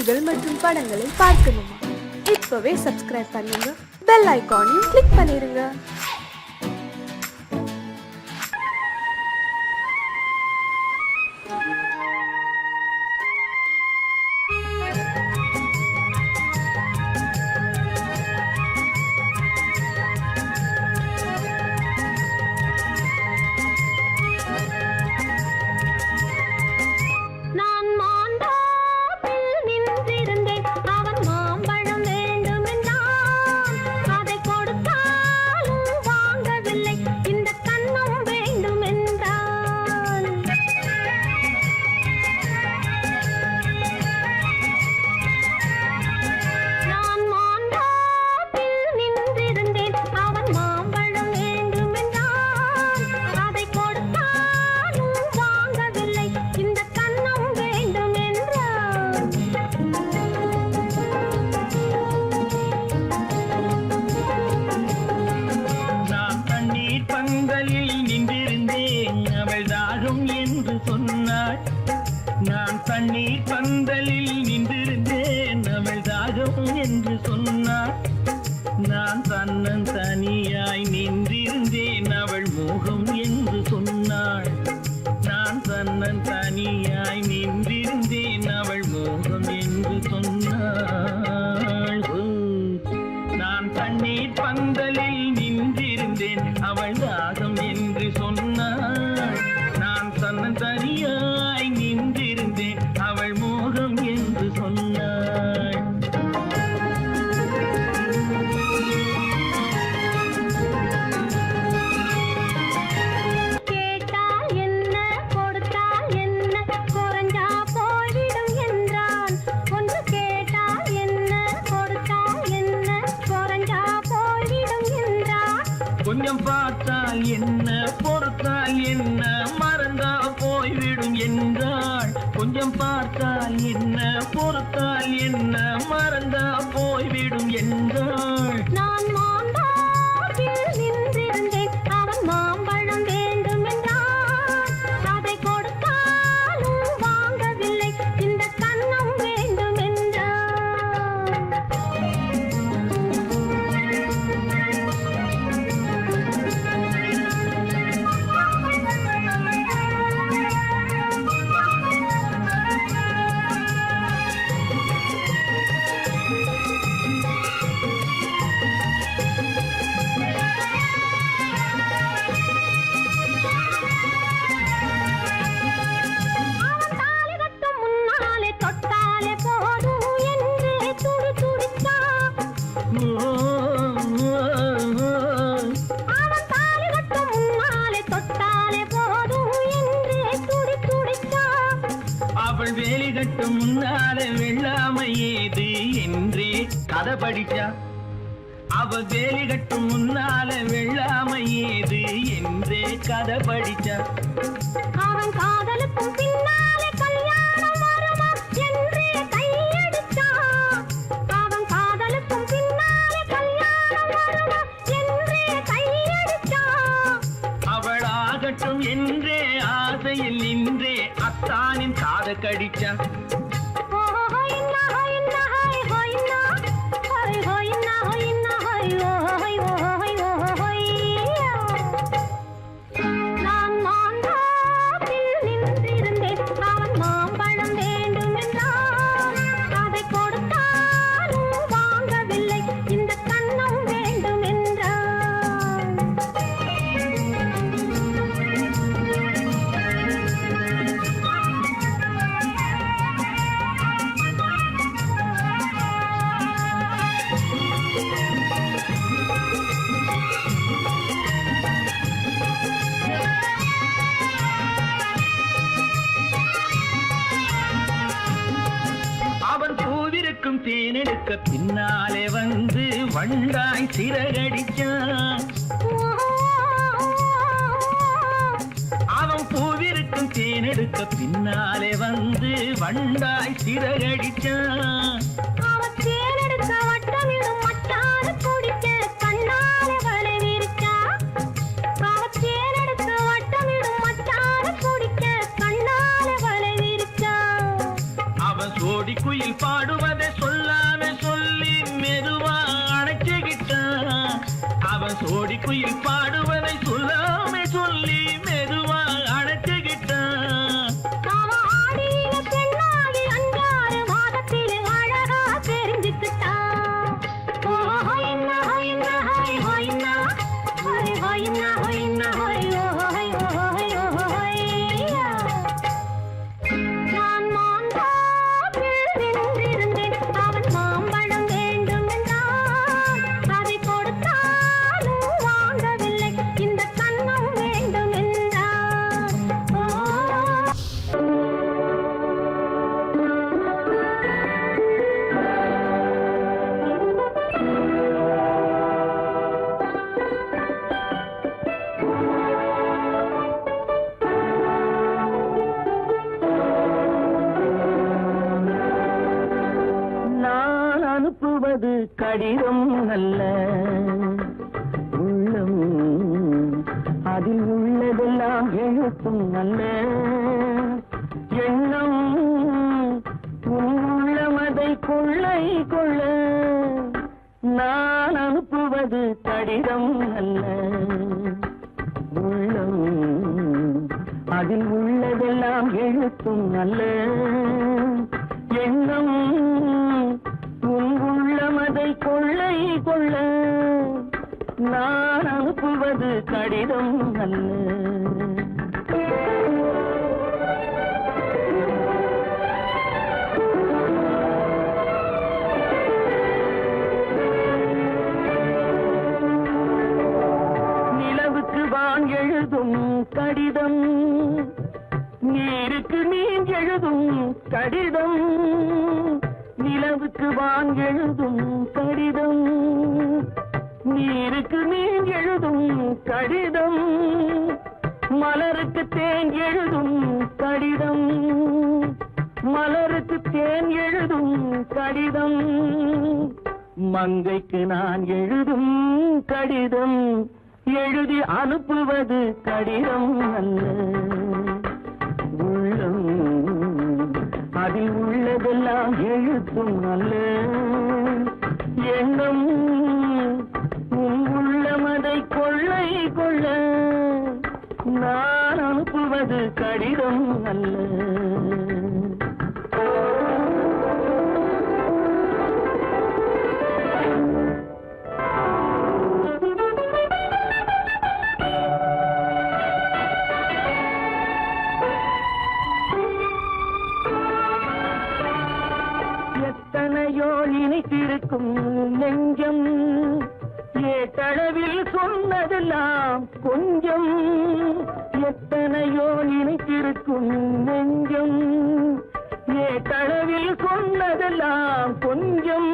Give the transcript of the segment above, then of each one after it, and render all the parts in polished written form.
பாடல்கள் மற்றும் படங்களை பார்க்கணுமா? இப்பவே சப்ஸ்கிரைப் பண்ணுங்க, பெல் ஐகானையும் கிளிக் பண்ணிருங்க. நான் தண்ணீர் பந்தலில் நின்றிருந்தேன், அவள் தாகம் என்று சொன்னாள். நான் தன்னன் தனியாய் நின்றிருந்தேன், அவள் மோகம் என்று சொன்னாள். நான் தன்னன் தனியாய் நின்றிருந்தேன், அவள் மோகம் என்று சொன்னாள். நான் தண்ணீர் பந்தலில் நின்றிருந்தேன், அவள் தாகம் என்று சொன்னாள். நான் தன்னன் தனியாய் நின்றிருந்தேன், அவள் மோகம் என்று சொன்னாள். கேட்டால் என்ன கொடுத்தால் என்ன, குறைஞ்சா போய்விடும் என்றான். ஒன்று கேட்டால் என்ன கொடுத்தால் என்ன, குறைஞ்சா போய்விடும் என்றான். கொஞ்சம் பார்த்தால் என்ன பொறுத்தால் என்ன, மறந்தா போய்விடும் என்றாள். கொஞ்சம் பார்த்தால் என்ன பொறுத்தால் என்ன, மறந்தா போய்விடும் என்றாள். நான் மாம்பழத்தில் நின்றிருந்தேன், அவன் மாம்பழம் வேண்டும் என்றான். அதை கொடுத்தாலும் வாங்கவில்லை, இந்த கன்னம் வேண்டும் என்றான். அவள் வேலி கட்டும் முன்னாலே வெள்ளாமை ஏது என்றே கதை படிச்சா. அவள் வேலி கட்டும் முன்னாலே வெள்ளாமை ஏது என்றே கதை படிச்சா. அவன் காதலுக்கும் பின்னாலே கல்யாணம் வருமா என்றே கையடிச்சான். அவன் காதலுக்கும் பின்னாலே கல்யாணம் வருமா என்றே கையடிச்சான். அவள் ஆகட்டும் என்றே ஆசையில் நின்றே அத்தானின் காத கடிச்சா. நான் மாம்பழத்தில் நின்றிருந்தேன், அவன் மாம்பழம் வேண்டும் என்றான். அதை கொடுத்தாலும் வாங்கவில்லை, இந்த கன்னம் வேண்டும் என்றான். அவன் பூவிருக்கும் தேனெடுக்க பின்னாலே வந்து வண்டாய் சிறகடிச்சான். அவன் பூவிருக்கும் தேனெடுக்க பின்னாலே வந்து வண்டாய் சிறகடிச்சான். அவன் தேனெடுக்க வட்டமிடும் மட்டான குடிக்க கண்ணாலே வலை விரிச்சா. அவன் தேனெடுக்க வட்டமிடும் மட்டான குடிக்க கண்ணாலே வலை விரிச்சா. அவன் சோடி குயில் குயில் பாடுவதை சொல்லாம சொல்லி மெதுவா அணைச்சுக்கிட்டான். அவன் சோடி குயில் பாடுவதை சொல்லாம சொல்லி மெதுவா அணைச்சுக்கிட்டான். அவன் ஆடிய பெண்ணாகி 5-6 மாதத்திலே அழகா தெரிஞ்சுக்கிட்டான். ஓ ஹொய்னா ஹொய்னா ஹொய் ஹொய்னா ஹொய் ஹொய்னா ஹொய்னா ஹொய் ஓ ஹொய் ஓ ஹொய் ஓ ஹொய்யா. நான் மாந்தாப்பில் நின்றிருந்தேன். அவன் மாம்பழம் வேண்டும் என்றான். அதை கொடுத்தாலும் வாங்கவில்லை. இந்த கன்னம் வேண்டும் என்றான். ஓ நான் அனுப்புவது கடிதம் அல்ல, உள்ளம் அதில் உள்ளதெல்லாம் எழுத்தும் அல்ல. எண்ணம் உன் உள்ளமதை கொள்ளை கொள்ள. நான் அனுப்புவது கடிதம் அல்ல, உள்ளம் அதில் உள்ளதெல்லாம் எழுத்தும் அல்ல. எண்ணம் உன் உள்ளமதை கொள்ளை கொள்ள. நான் அனுப்புவது கடிதம் அல்ல. நிலவுக்கு வான் எழுதும் கடிதம், நீருக்கு நீர் எழுதும் கடிதம். நிலவுக்கு வான் எழுதும் கடிதம், நீருக்கு நீர் எழுதும் கடிதம். மலருக்கு தேன் எழுதும் கடிதம், மலருக்கு தேன் எழுதும் கடிதம். மங்கைக்கு நான் எழுதும் கடிதம், எழுதி அனுப்புவது கடிதம் அல்ல. உள்ளம் அதில் உள்ளதெல்லாம் எழுத்தும் அல்ல. எண்ணம் உன் உள்ளமதை கொள்ளை கொள்ள. நான் அனுப்புவது கடிதம் அல்ல. எத்தனையோ நினைத்திருக்கும் நெஞ்சம், ஏட்டளவில் சொன்னதெல்லாம் கொஞ்சம். எத்தனையோ நினைத்திருக்கும் நெஞ்சம், ஏட்டளவில் சொன்னதெல்லாம் கொஞ்சம்.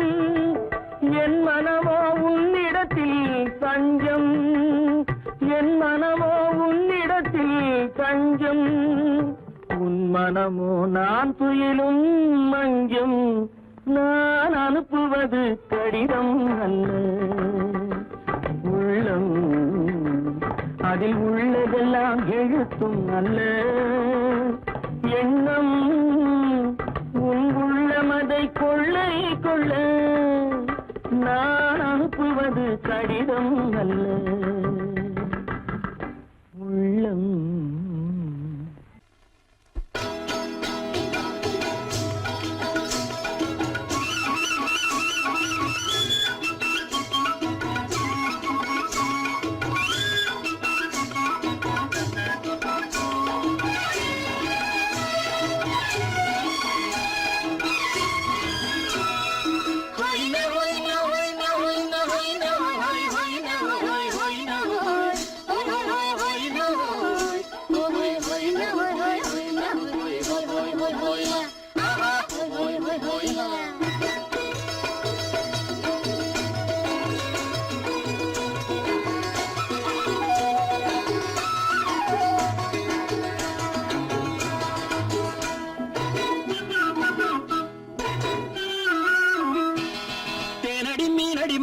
என் மனமோ உன்னிடத்தில் தஞ்சம், என் மனமோ உன்னிடத்தில் தஞ்சம். உன் மனமோ நான் துயிலும் மஞ்சம். நான் அனுப்புவது கடிதம் அல்ல. உள்ளம் அதில் உள்ளதெல்லாம் எழுத்தும் அல்ல. எண்ணம் உன் உள்ளமதை கொள்ளை கொள்ள. நான் அனுப்புவது கடிதம் அல்ல. உள்ளம்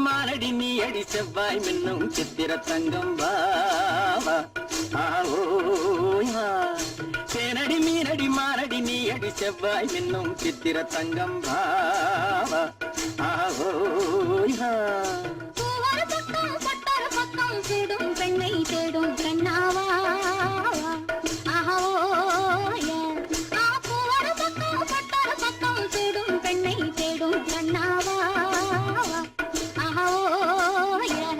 மானடி நீ அடி செவ்வாய் மின்னும் சித்திர தங்கம் வாவா ஆ ஓ தேனடி மீனடி மானடி நீ வெள்ளியடி செவ்வாய் என்னும் சித்திர தங்கம் பாவா ஆஹோயா பூவொரு பக்கம் பட்டொரு பக்கம் சூடும் பெண்ணை தேடும் கண்ணாவா ஆஹோயா பூவொரு பக்கம் பட்டொரு பக்கம் சூடும் பெண்ணை தேடும் கண்ணாவா ஆஹோயா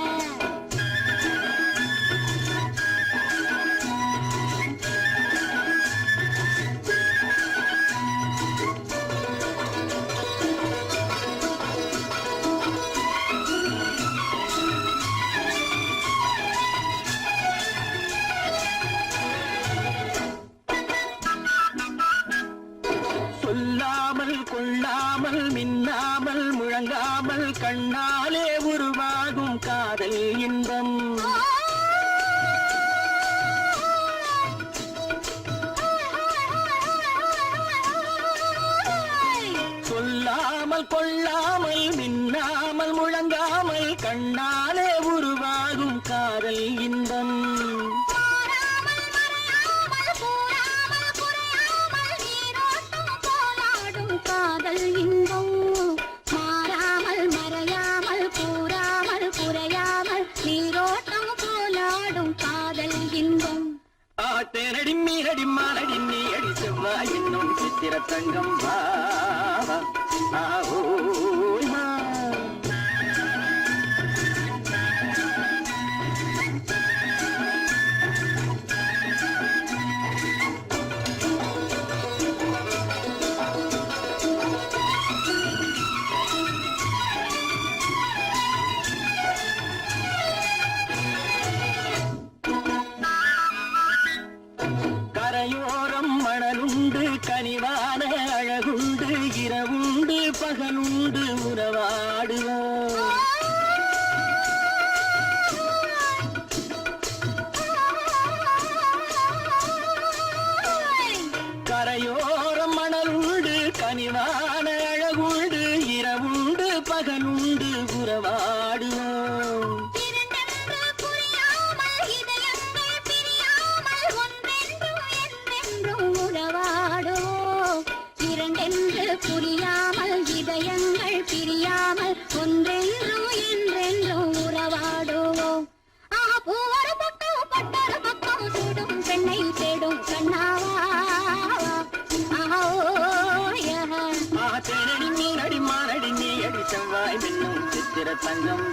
சொல்லாமல் கொள்ளாமல் மின்னாமல் முழங்காமல் கண்ணாலே உருவாகும் காதல் இன்பம் சொல்லாமல் கொள்ளாமல் மின்னாமல் முழங்காமல் கண்ணாலே உருவாகும் காதல் இன்பம் காதல் இன்பம் மாறாமல் மறையாமல் கூறாமல் குறையாமல் நீரோட்டம் போலாடும் காதல் இன்பம் ஆத்தேனடி மீனடி மானடி நீ அடி செவ்வாய் என்னும் சித்திர தங்கம் பாவா ஆஹோயா கரையோரம் மணலுண்டு கனிவான அழகுண்டு இரவுண்டு பகலுண்டு உறவாடுவோம் கரையோரம் மணலுண்டு கனிவான அழகுண்டு இரவுண்டு பகலுண்டு உறவாடுவோம் புரியாமல் இதயங்கள் பிரியாமல் ஒன்றென்றும் என்றென்றும் உறவாடுவோம் பூவொரு பக்கம் பட்டொரு பக்கம் சூடும் பெண்ணை தேடும் கண்ணாவா தேனடி மீனடி மானடி நீ அடி செவ்வாய் என்னும் சித்திர தங்கம்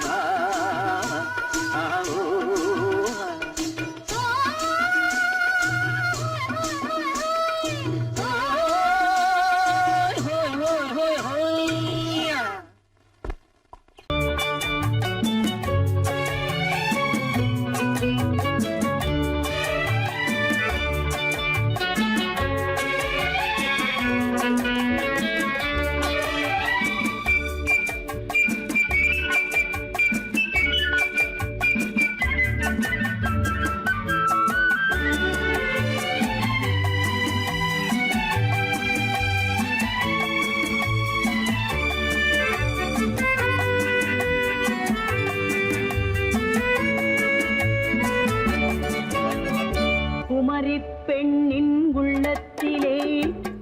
குமரி பெண்ணின் உள்ளத்திலே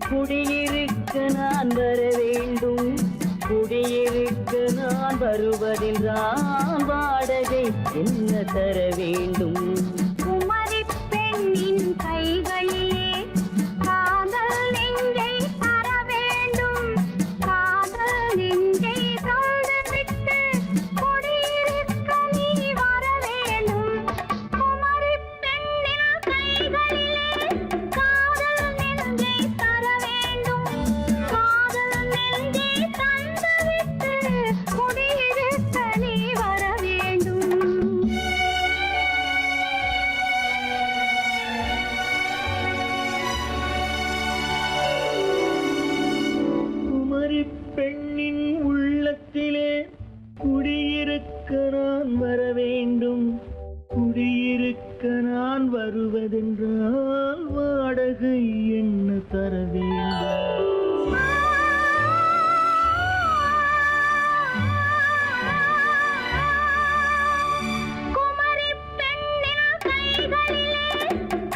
குடியிருக்க நான் வர வேண்டும் குடியிருக்க நான் வருவதென்றால் வாடகை என்ன தர வேண்டும் குமரி பெண்ணின் கைகளிலே காதல் நெஞ்சை தர வேண்டும் காதல் நெஞ்சை தந்துவிட்டு குடியிருக்க நீ வர வேண்டும் குமரி பெண்ணின் கைகளிலே காதல் நெஞ்சை தர வேண்டும் காதல் நெஞ்சை தந்துவிட்டு குடியிருக்க நீ வர வேண்டும் குமரி பெண்ணின் உள்ளத்திலே குடியிருக்க நான் வர வேண்டும் குடியிருக்க நான் வருவதென்றால் வாடகை என்ன தர வேண்டும் குமரி பெண்ணின் கைகளிலே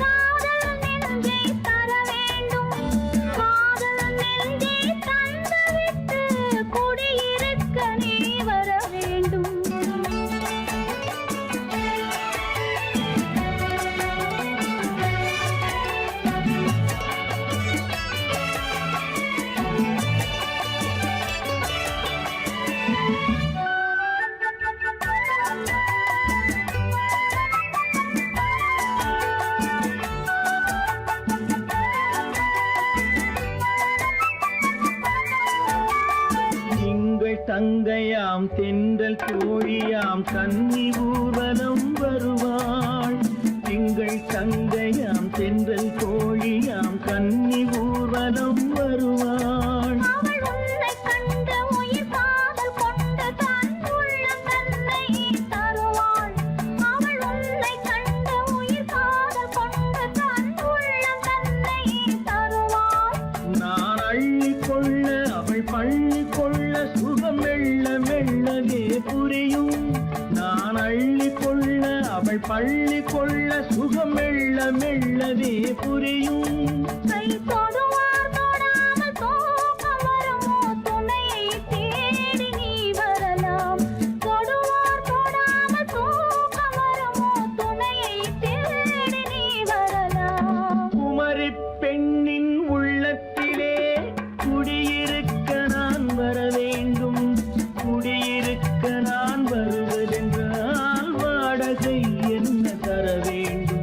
காதல் நெஞ்சை தர வேண்டும் காதல் தங்கையாம் தென்றல் தோழியாம் கன்னி ஊர்வலம் வருவாள். திங்கள் தங்கையாம் தென்றல் தோழியாம் கன்னி ஊர்வலம் வருவாள். அவள் உன்னை கண்டு உயிர் காதல் கொண்டு தன் உள்ளம் தன்னை தருவாள். அவள் உன்னை கண்டு உயிர் காதல் கொண்டு தன் உள்ளம் தன்னை தருவாள். நான் அள்ளி கொள்ள அவள் பள்ளி கொள்ள சுகம் மெல்ல மெல்லவே புரியும். நான் அள்ளி கொள்ள அவள் பள்ளி கொள்ள சுகம் மெல்ல மெல்லவே புரியும். கை தொடுவார் தொடாமல் தூக்கம் வருமோ துணையை தேடி நீ வரலாம். தொடுவார் தொடாமல் தூக்கம் வருமோ துணையை தேடி நீ வரலாம். குமரி பெண்ணின் உள்ளத்திலே குடியிருக்க நான் வர வேண்டும். குடியிருக்க நான் வருவதென்றால் வாடகை என்ன தர வேண்டும்?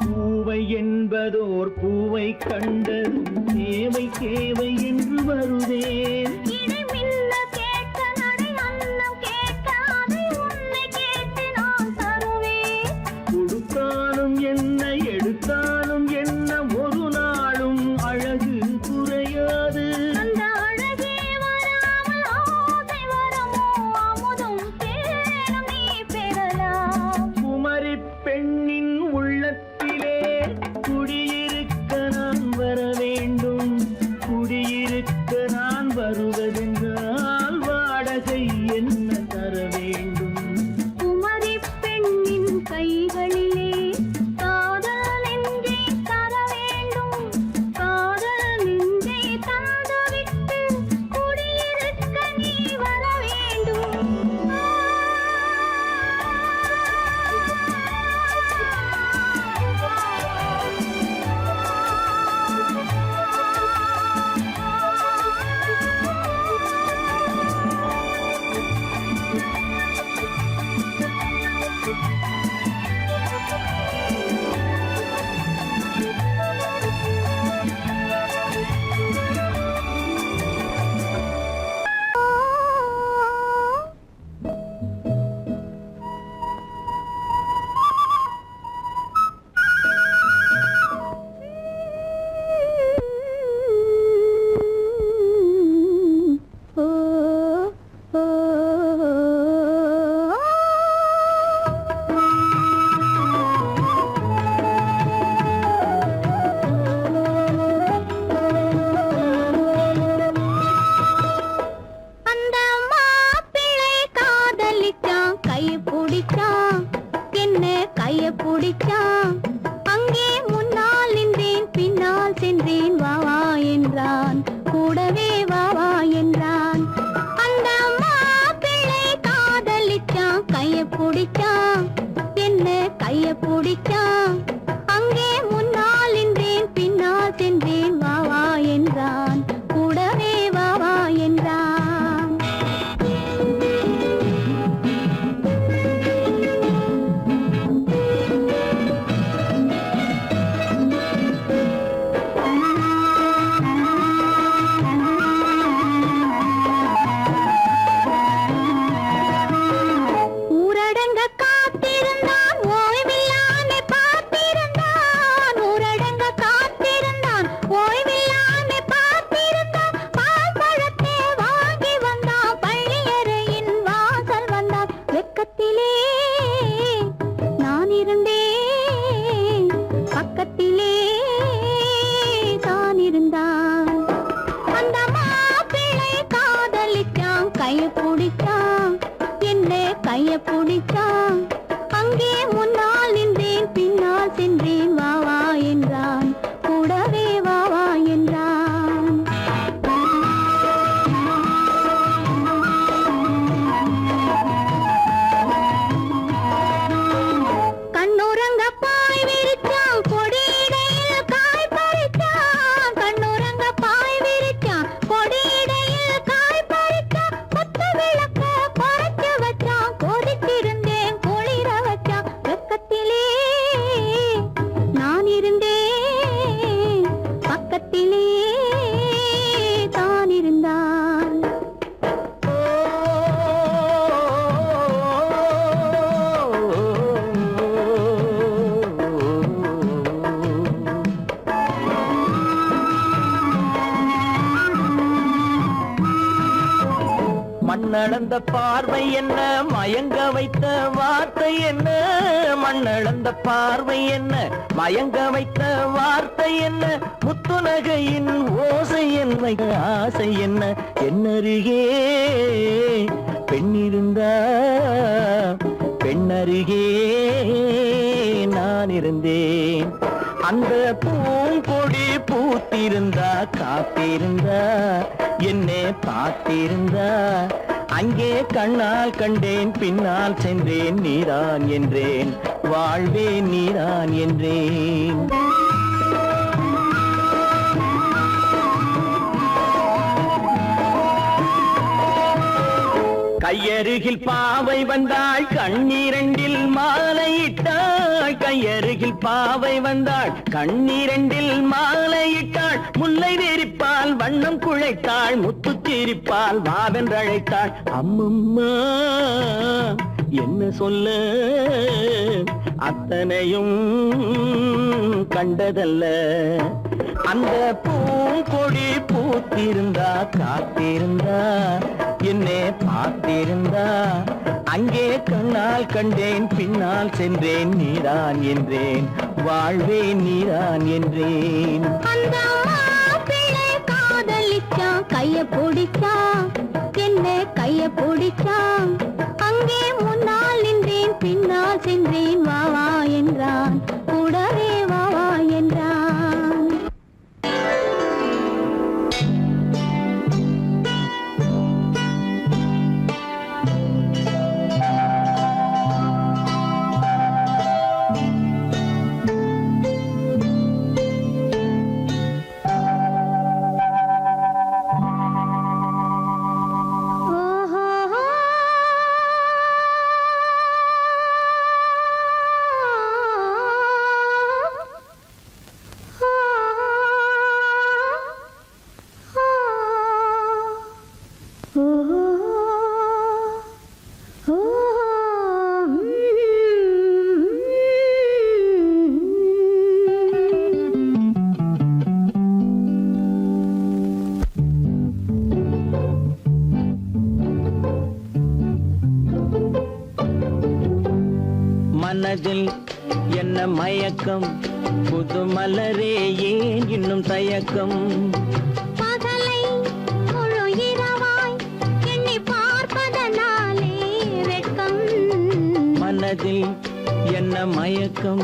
பூவை என்பதோர் பூவை கண்டதும் தேவை தேவை என்று வருவேன். இடி மின்ன கேட்க நடை அன்னம் கேட்க அதை உன்னை கேட்டு நான் தருவேன். கொடுத்தாலும் என்ன எடுத்தாலும் என்ன ஒரு நாளும் அழகு குறையாது. அந்த அழகே வராமல் ஆசை வரமோ அமுதும் தேனும் நீ பெறலாம். குமரி பெண்ணின் உள்ளத்திலே குடியிருக்க நான் வர வேண்டும். குடியிருக்க நான் வருவதென்றால் வாடகை என்ன தர வேண்டும்? குமரி பெண்ணின் கைகளிலே காதல் நெஞ்சை தர வேண்டும். காதல் நெஞ்சை தந்துவிட்டு குடியிருக்க நீ வர வேண்டும். அந்த மாப்பிள்ளை காதலிச்சான், கைய பிடிச்சான், என்ன கைய பிடிச்சான். அங்கே முன்னால் நின்றேன், பின்னால் சென்றேன், வா வா என்றான், கூடவே வா வா என்றான். அந்த மாப்பிள்ளை காதலிச்சான், கைய பிடிச்சான், என்ன கைய பிடிச்சான். அங்கே முன்னால் நின்றேன், பின்னால் சென்றேன், வா வா என்றான், கூடவே வா வா என்றான். ஊரடங்க காத்திருந்தான், ஓய்வில்லாமல் பார்த்திருந்தான். ஊரடங்க காத்திருந்தான், ஓய்வில்லாமல் பார்த்திருந்தான். பால் பழத்தை வாங்கி வந்தான், பள்ளியறையின் வாசல் வந்தான். வெக்கத்திலே நான் இருந்தேன், பக்கத்திலே தான் இருந்தான். அந்த மாப்பிள்ளை காதலிச்சான், கைய பிடிச்சான், என்ன கைய பிடிச்சான். அங்கே முன்னால் நின்றேன், பின்னால் சென்றேன், வா வா என்றான், கூடவே வா வா என்றான். மண்ணளந்த பார்வை என்ன, மயங்க வைத்த வார்த்தை என்ன, மண்ணளந்த பார்வை என்ன, மயங்க வைத்த வார்த்தை என்ன, முத்துநகையின் ஓசை என்ன, ஆசை என்ன, என்னருகே பெண்ணிருந்தா, பெண்ணருகே நான் இருந்தேன். அந்த பூங்கொடி பூத்திருந்தா, காத்திருந்தா, என்னை பார்த்திருந்தா, அங்கே கண்ணால் கண்டேன், பின்னால் சென்றேன், நீதான் என்றேன், வாழ்வே நீதான் என்றேன். கையருகில் பாவை வந்தாள், கண்ணீரண்டில் மாலையிட்டாள். கையருகில் பாவை வந்தாள், கண்ணீரண்டில் மாலையிட்டாள். முல்லை வெறிப்பால் வண்ணம் குழைத்தாள், முத்து சிரிப்பால் வாவென்றழைத்தாள். அம்மம்மா என்ன சொல்ல, அத்தனையும் கண்டதல்ல. அந்த பூங்கொடி பூத்திருந்தா, காத்திருந்தா, என்னை பார்த்திருந்தா, அங்கே கண்ணால் கண்டேன், பின்னால் சென்றேன், நீதான் என்றேன், வாழ்வே நீதான் என்றேன். அந்த மாப்பிள்ளை காதலிச்சான், கைய பிடிச்சான், என்ன கைய பிடிச்சான். அங்கே முன்னால் நின்றேன், பின்னால் சென்றேன், வா வா என்றான், கூடவே வா வா என்றான். மனதில் என்ன மயக்கம், புது மலரே ஏன் இன்னும் தயக்கம். பகலை முழு இரவாய் எண்ணி பார்ப்பதனாலே வெட்கம். மனதில் என்ன மயக்கம்,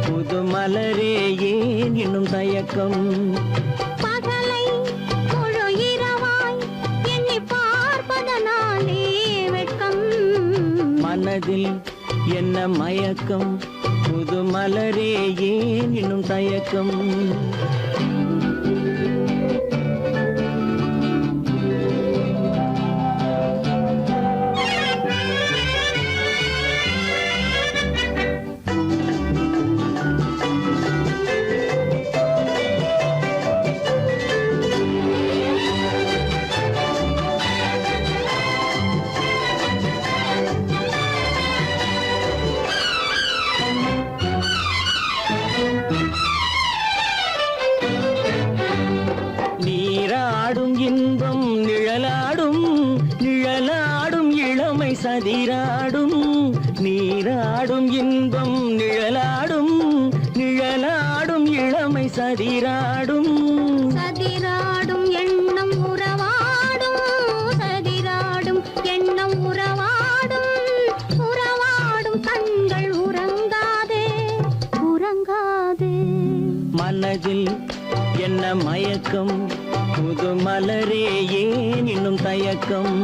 புது மலரே ஏன் இன்னும் தயக்கம். பகலை முழு இரவாய் எண்ணி பார்ப்பதனாலே வெட்கம். மனதில் என்ன மயக்கம், புது மலரே ஏன் இன்னும் தயக்கம். நீராடும் இன்பம் நிழலாடும், நிழலாடும் இளமை சதிராடும். நீராடும் இன்பம் நிழலாடும், நிழலாடும் இளமை சதிராடும். சதிராடும் எண்ணம் உறவாடும், சதிராடும் எண்ணம் உறவாடும். உறவாடும் கண்கள் உறங்காதே, உறங்காதே. மனதில் என்ன மயக்கம், புது மலரே ஏன் இன்னும் தயக்கம்.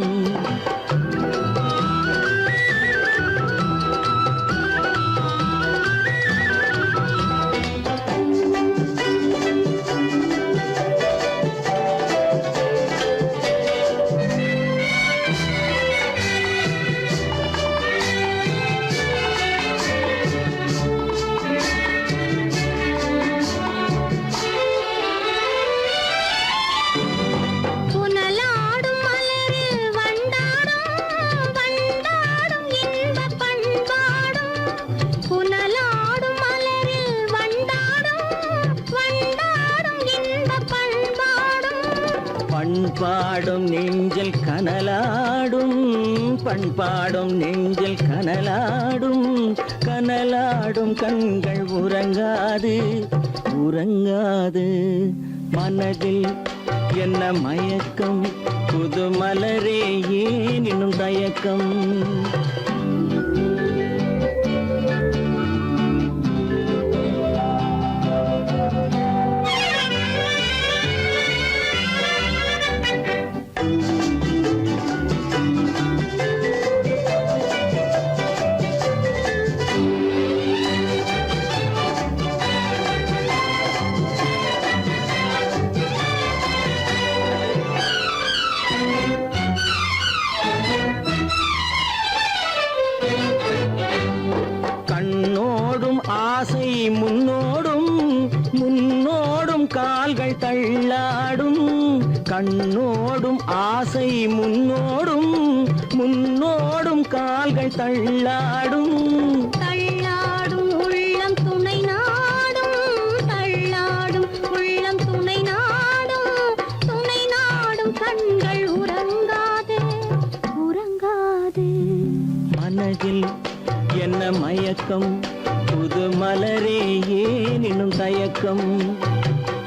புனலாடும் மலரில் வண்டாடும், வண்டாடும் இன்பப் பண்பாடும். புனலாடும் மலரில் வண்டாடும், வண்டாடும் இன்பப் பண்பாடும். பண்பாடும் நெஞ்சில் கனலாடும், பண்பாடும் நெஞ்சில் கனலாடும் கனலாடும் கண்கள் உறங்காது உறங்காது மனதில் என்ன மயக்கம் புது மலரே ஏன் இன்னும் தயக்கம் கண்ணோடும் ஆசை முன்னோடும் முன்னோடும் கால்கள் தள்ளாடும் கண்ணோடும் ஆசை முன்னோடும் முன்னோடும் கால்கள் தள்ளாடும் தள்ளாடும் உள்ளம் துணை நாடும் தள்ளாடும் உள்ளம் துணை நாடும் கண்கள் உறங்காது உறங்காது மனதில் என்ன மயக்கம் புது மலரே ஏன் இன்னும் தயக்கம்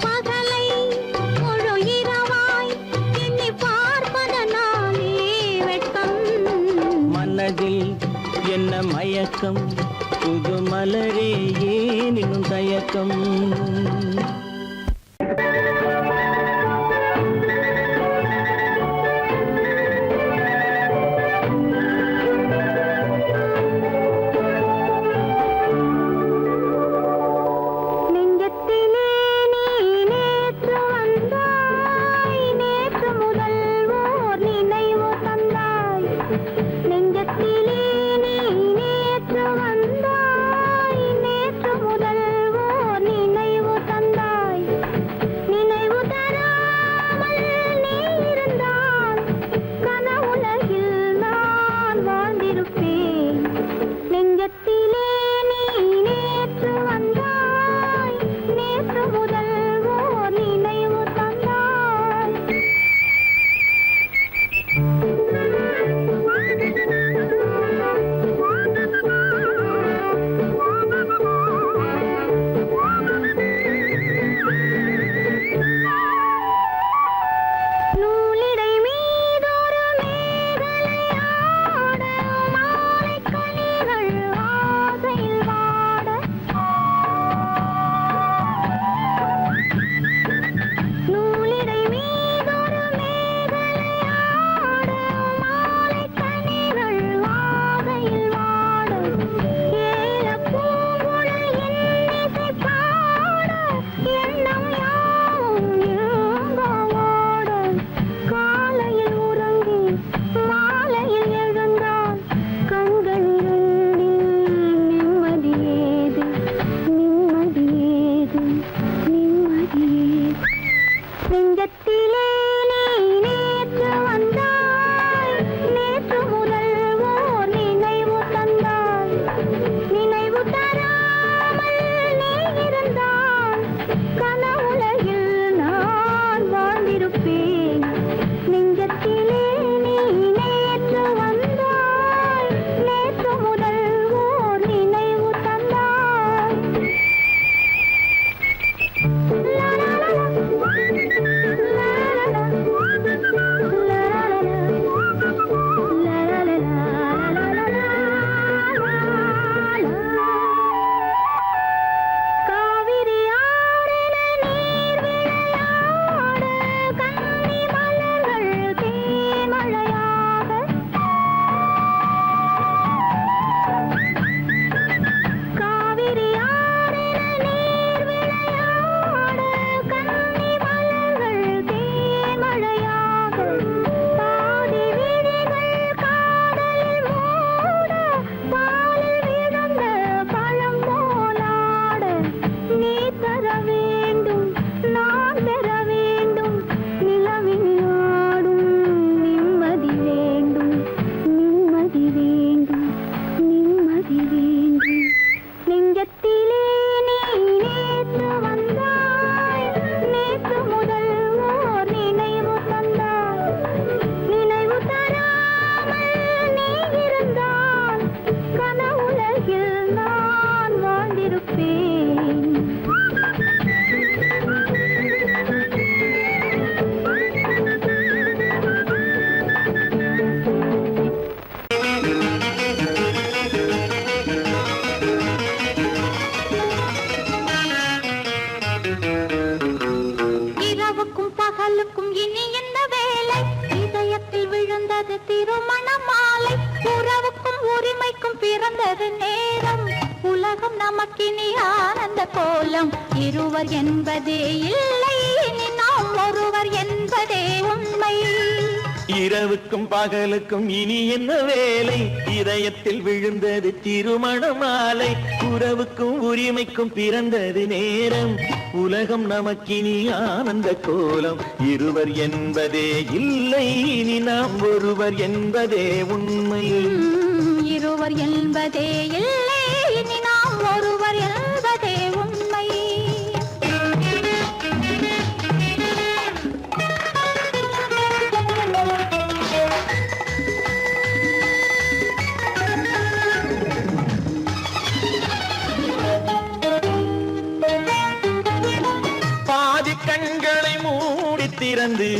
பகலை முழு இரவாய் எண்ணி பார்ப்பதனாலே வெட்கம் மனதில் என்ன மயக்கம் புது மலரே ஏன் இன்னும் தயக்கம் நெஞ்சத்திலே நீ நேற்று வந்தாய் நேற்று முதல் ஓர் நினைவு தந்தாய் நெஞ்சத்திலே நீ நேற்று வந்தாய் நேற்று முதல் ஓர் நினைவு தந்தாய் நினைவு பிறந்தது நேரம் உலகம் நமக்கினி ஆனந்த கோலம் இருவர் என்பதே இல்லை இனி நாம் ஒருவர் என்பதே உண்மை இரவுக்கும் பகலுக்கும் இனி என்ன வேலை இதயத்தில் விழுந்தது திருமண மாலை உறவுக்கும் உரிமைக்கும் பிறந்தது நேரம் உலகம் நமக்கினி ஆனந்த கோலம் இருவர் என்பதே இல்லை இனி நாம் ஒருவர் என்பதே உண்மை இருவர் என்பதே இல்லை இனி நாம் ஒருவர் என்பதே உண்மை பாதி கண்களை மூடி திறந்து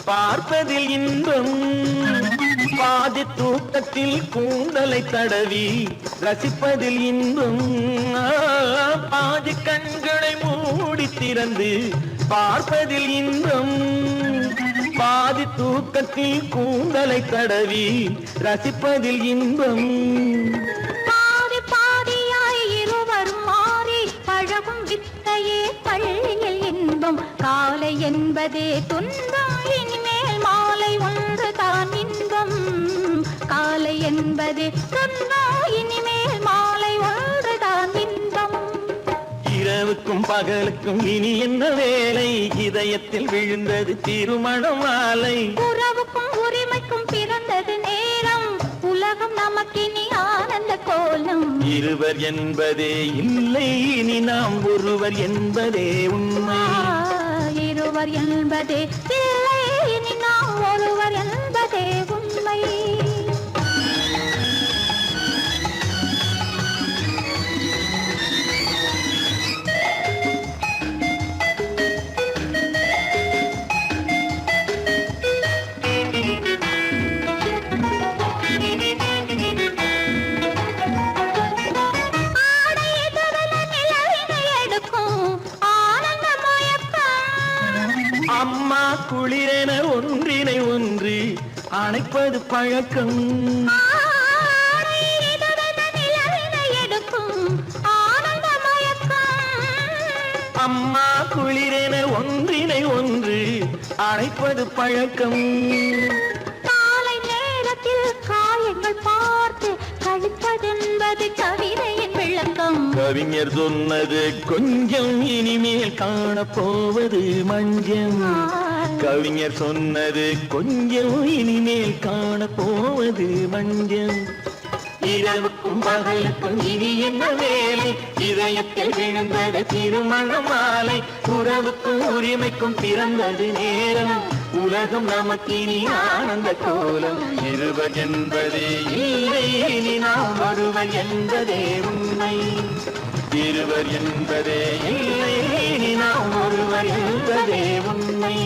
பார்ப்பதில் இன்பம் பாதி தூக்கத்தில் கூந்தலை தடவி ரசிப்பதில் இன்பம் பாதி கண்களை மூடி திறந்து பார்ப்பதில் இன்பம் பாதி தூக்கத்தில் கூந்தலை தடவி ரசிப்பதில் இன்பம் பாதி பாதியாய் இருவரும் மாறி பழகும் வித்தையே பள்ளியில் இன்பம் காலை என்பதே துன்பம் இனிமேல் மாலை ஒன்று தான் இன்பம் காலை என்பதே துன்பம் இனிமேல் மாலை ஒன்று தான் இன்பம் இரவுக்கும் பகலுக்கும் இனி என்ன வேலை இதயத்தில் விழுந்தது திருமண மாலை உறவுக்கும் உரிமைக்கும் பிறந்தது நேரம் உலகம் நமக்கினி ஆனந்த கோலம் இருவர் என்பதே இல்லை இனி நாம் ஒருவர் என்பதே உண்மை இருவர் என்பதே இல்லை இனி நாம் ஒருவர் என்பதே உண்மை அம்மா குளிரென ஒன்றினை ஒன்று அணைப்பது பழக்கம் அம்மா குளிரென ஒன்றினை ஒன்று அணைப்பது பழக்கம் காலை நேரத்தில் காயங்கள் பார்த்து கழிப்பதென்பது கவிதையின் விளக்கம் கவிஞர் சொன்னது கொஞ்சம் இனிமேல் காணப்போவது மஞ்சம் கவிஞர் சொன்னது கொஞ்சம் இனிமேல் காணப்போவது மஞ்சம் இரவுக்கும் பகலுக்கும் இனி என்ன வேலை இதயத்தில் விழுந்தது திருமண மாலை உறவுக்கும் உரிமைக்கும் பிறந்தது நேரம் உலகம் நமக்கினி ஆனந்த கோலம் இருவர் என்பதே இல்லை இனி நாம் ஒருவர் என்பதே உண்மை இருவர் என்பதே இல்லை இனி நாம் ஒருவர் என்பதே உண்மை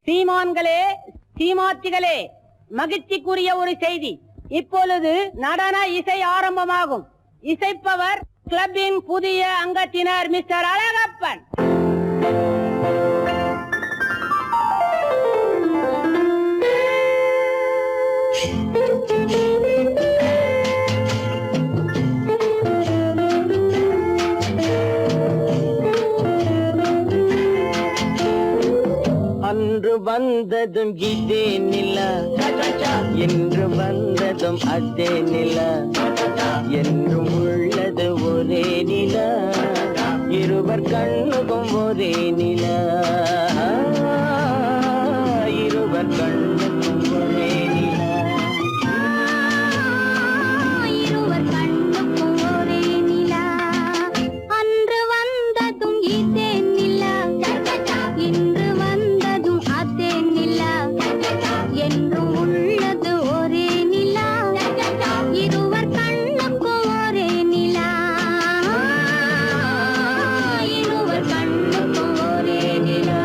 சீமான்களே சீமாத்திகளே மகிழ்ச்சிக்குரிய ஒரு செய்தி இப்பொழுது நடன இசை ஆரம்பமாகும் இசைப்பவர் கிளப்பின் புதிய அங்கத்தினர் மிஸ்டர் அழகப்பன் அன்று வந்ததும் இதே நிலா என்று வந்ததும் அதே நிலா என்றும் உள்ளது ஒரே நிலா இருவர் கண்ணுக்கும் ஒரே நிலா இருவர் கண்ணுக்கும் ஒரே நிலா இருவர் கண்ணுக்கும் ஒரே நிலா அன்று வந்ததும் இதே நிலா இன்று வந்ததும் அதே நிலா என்றும் உள்ளது ஒரே நிலா இருவர் கண்ணுக்கும் ஒரே நிலா இருவர் கண்ணுக்கும் ஒரே நிலா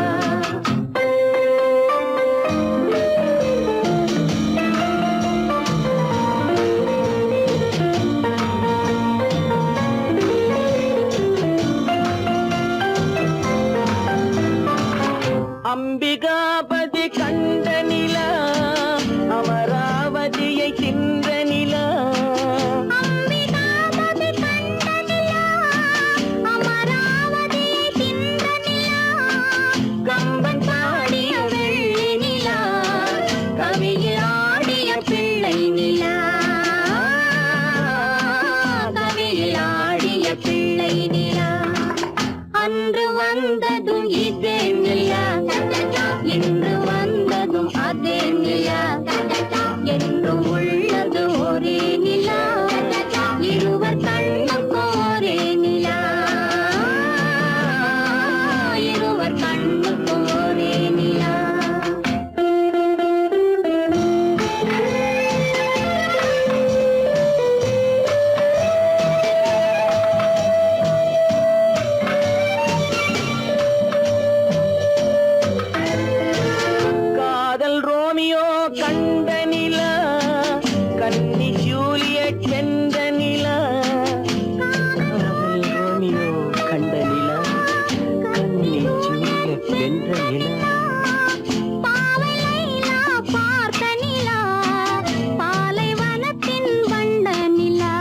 அம்பிகாபதி கண்ட நிலா அமராவதியை தின்ற நிலா அம்பிகாபதி கண்ட நிலா அமராவதியை தின்ற நிலா கம்பன் பாடிய வெள்ளி நிலா கவியில் ஆடிய பிள்ளை நிலா கவியில் ஆடிய பிள்ளை நிலா அன்று வந்ததும் இதே நிலா இன்று வந்ததும் அதே நிலா என்றும் உள்ளது ஒரே நிலா இருவர் கண்ணுக்கும் ஒரே நிலா இருவர் கண்ணுக்கும் ஒரே நிலா காதல் ரோமியோ கண்ட நிலா கன்னி ஜூலியட் வென்ற நிலா காதல் ரோமியோ கண்ட நிலா கன்னி ஜூலியட் வென்ற நிலா பாவை லைலா பார்த்த நிலா பாலைவனத்தின் வண்ண நிலா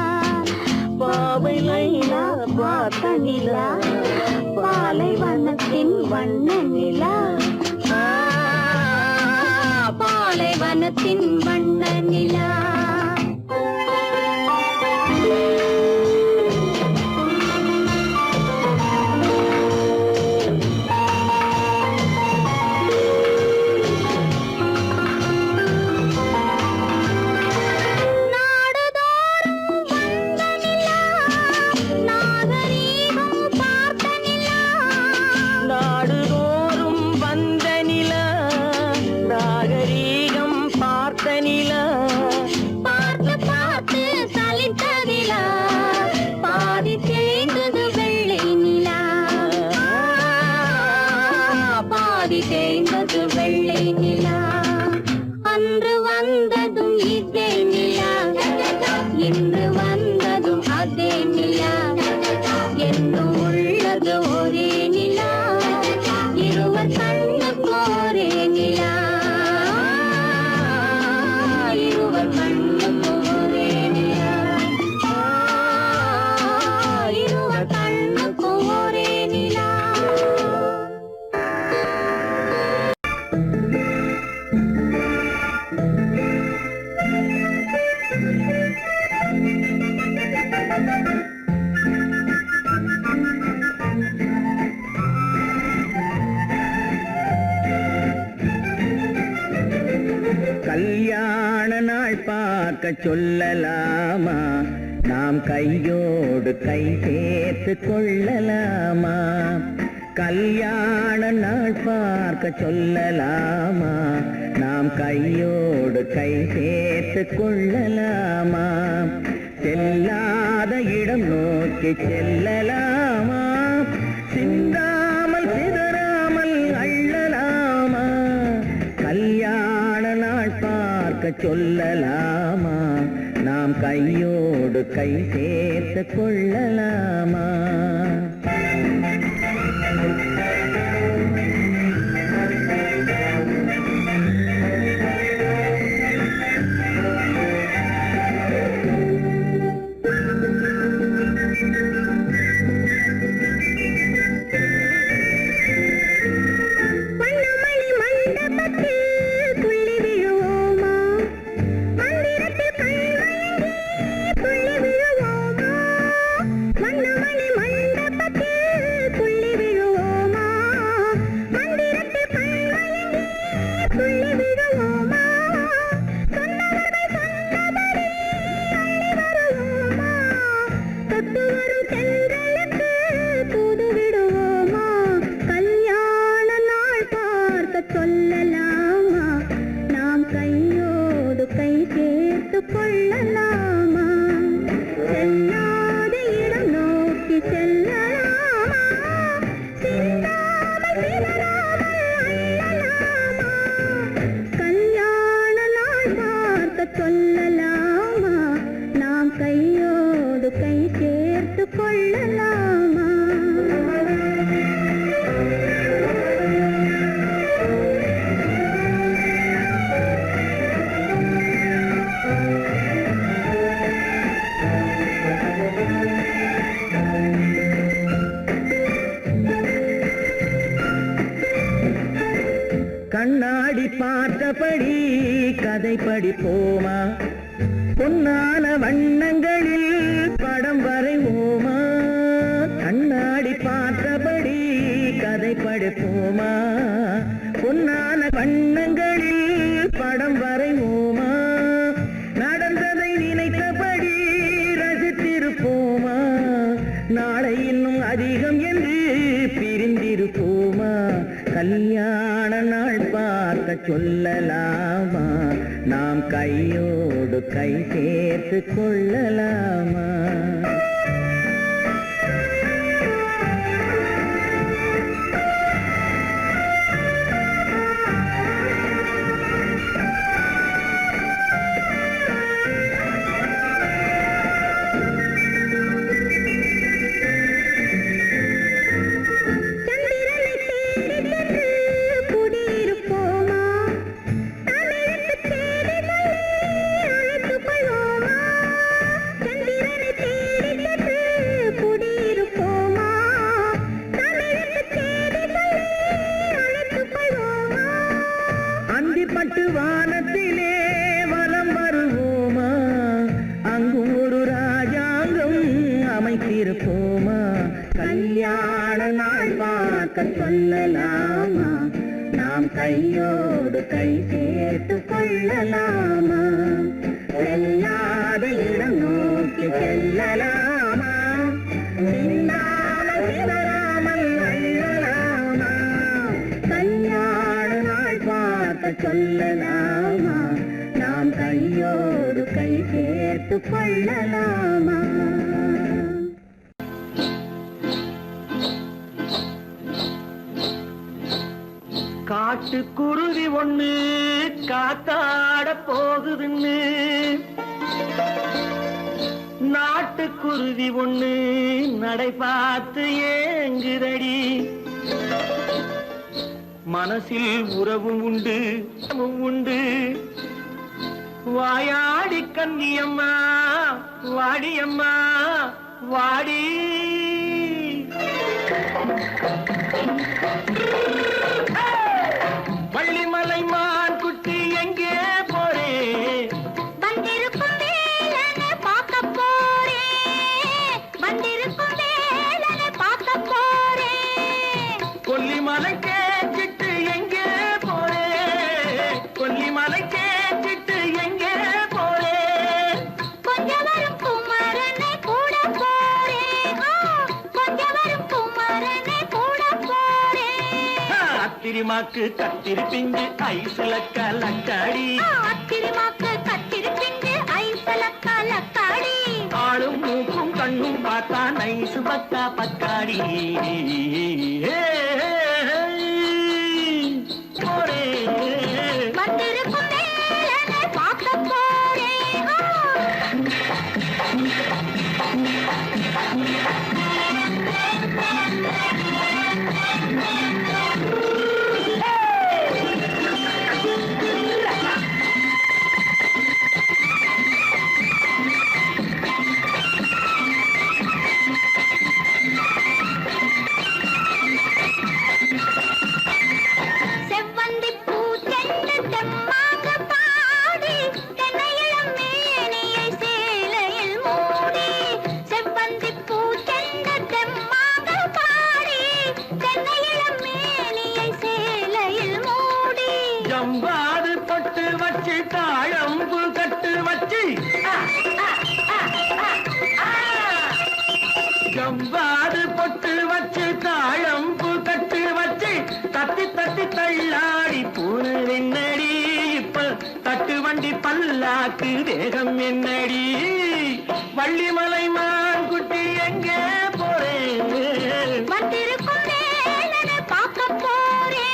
பாவை லைலா பார்த்த நிலா பாலைவனத்தின் வண்ண நிலா பாலைவனத்தின் வண்ண நிலா நாடுதோறும் வந்த நிலா நாகரீகம் பார்த்த நிலா நாடுதோறும் வந்த நிலா நாகரீகம் பார்த்த நிலா பார்த்து பார்த்து சலித்த நிலா பாதி தேய்ந்தது வெள்ளை நிலா பாதி தேய்ந்தது வெள்ளை நிலா அன்று வந்ததும் இதே நிலா இன்று வந்ததும் அதே நிலா என்றும் உள்ளது ஒரே நிலா இருவர் கண்ணுக்கு ஒரே நிலா இருவர் கண்ணுக்கு ஒரே நிலா இருவர் கண்ணுக்கு ஒரே நிலா கல்யாண நாள் பார்க்க சொல்லலாமா நாம் கையோடு கை சேர்த்து கொள்ளலாமா கல்யாண நாள் பார்க்க சொல்லலாமா நாம் கையோடு கை சேர்த்து கொள்ளலாமா செல்லாத இடம் நோக்கி செல்லலாமா சிந்தாமல் சிதறாமல் அள்ளலாமா கல்யாண நாள் பார்க்க சொல்லலாமா நாம் கையோடு கை சேர்த்து கொள்ளலாமா வண்ணமணி மண்டபத்தில் துள்ளி விழுவோமா மந்திரத்தில் கண்மயங்கி துள்ளி விழுவோமா வண்ணமணி மண்டபத்தில் கண்ணாடி பார்த்தபடி கதை படிப்போமா பொன்னான வண்ணங்களில் படம் வரைவோமா கண்ணாடி பார்த்தபடி கதை படிப்போமா பொன்னான வண்ணங்களில் படம் வரைவோமா நடந்ததை நினைத்தபடி ரசித்திருப்போமா நாளை இன்னும் அதிகம் என்று பிரிந்திருப்போமா கல்யாண நாள் பார்க்க சொல்லலாமா நாம் கையோடு கை சேர்த்து கொள்ளலாமா பட்டு வானத்திலே வலம் வருவோமா அங்கும் ஒரு ராஜாங்கம் அமைத்திருப்போமா கல்யாண நாள் பார்க்க சொல்லலாமா நாம் கையோடு கை சேர்த்து கொள்ளலாமா செல்லாத இடம் நோக்கி செல்லலாமா சிந்தாமல் சிதறாமல் அள்ளலாமா கல்யாண நாள் பார்க்க சொல்லலாமா நாம் கையோடு கை சேர்த்து கொள்ளலாமா காட்டுக்குருவி ஒண்ணு காத்தாட போகுதுன்னு நாட்டுக்குருவி ஒண்ணு நடை பார்த்து ஏங்குதடி மனசில் உறவும் உண்டு உண்டு வாயாடி கன்னியம்மா வாடியம்மா வாடி வள்ளிமலை மான் குட்டி எங்கே போறே வந்திருக்கும் வேலனை பார்க்க போறேன் வந்திருக்கும் வேலனை பார்க்க போறேன் கொல்லிமலை கேட்டுட்டு எங்கே போறே கொல்லிமலை கேட்டுட்டு எங்கே போறே கொஞ்சம் வரும் குமரனை கூட போறேன் கொஞ்சம் வரும் குமரனை கூட போறேன் அத்திரிமாக்கு கத்திருப்பிஞ்சு ஐசுல கலக்காடி அத்திரிமாக்கு கத்திருப்பிஞ்சு ஐசுல கலக்காடி ஆளும் மூக்கும் கண்ணும் பார்த்தா நைசு பக்கா பக்காடி போரே வந்திருக்கும் வேலனை பார்க்க போறேன் செவ்வந்தி பூ தென்று தெம்மாக பாடி தென்னையிளம் மேனியை சேலையில் மூடி செவ்வந்தி பூ தென்று தெம்மாக பாடி தென்னையிளம் மேனியை சேலையில் மூடி ஜம்பாது பொட்டு வச்சு தாழம்பு கட்டு வச்சு ஜம்பாது பொட்டு வச்சு தாழம்பு கட்டு வச்சு தட்டி தட்டி தள்ளாடி பூனு என்னடி இப்ப தட்டு வண்டி பல்லாக்கு வேகம் என்னடி வள்ளிமலை மான் குட்டி எங்கே போறேன் வந்திருக்கும் வேலனை பார்க்க போறேன்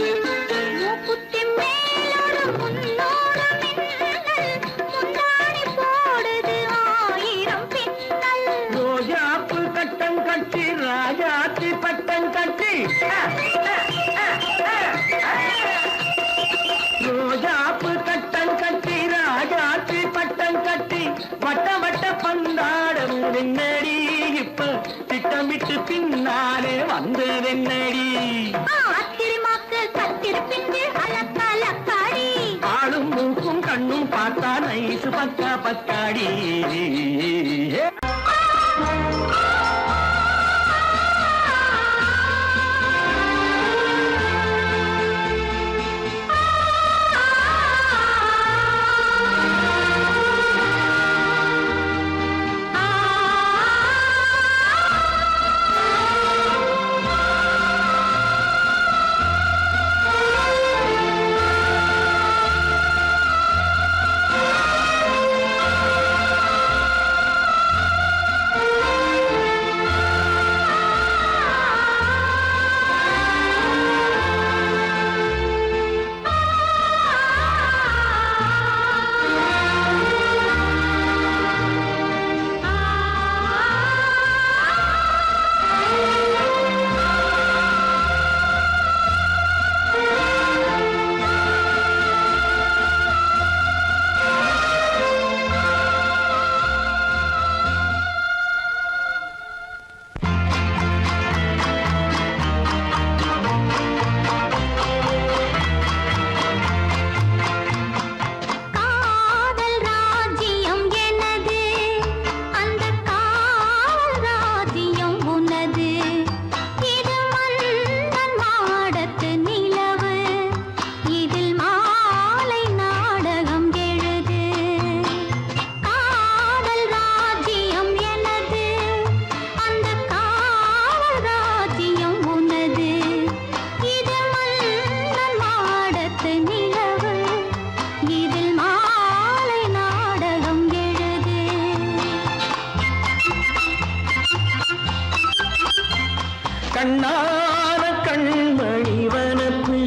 மூக்குத்தி மேலோடு முன்னோடு மின்னல் முந்தாணி போடுது ஆயிரம் பின்னல் ரோஜாப்பு கட்டம் கட்டி ராஜாத்தி பட்டம் கட்டி விட்டு பின்னாலே வந்ததென்னடி அத்திரிமாக்கு கத்திருப்பிண்டு அலக்காடி ஆளும் மூக்கும் கண்ணும் பார்த்தா நைசு பக்கா பக்காடி கண்ணான கண்மணி வனப்பு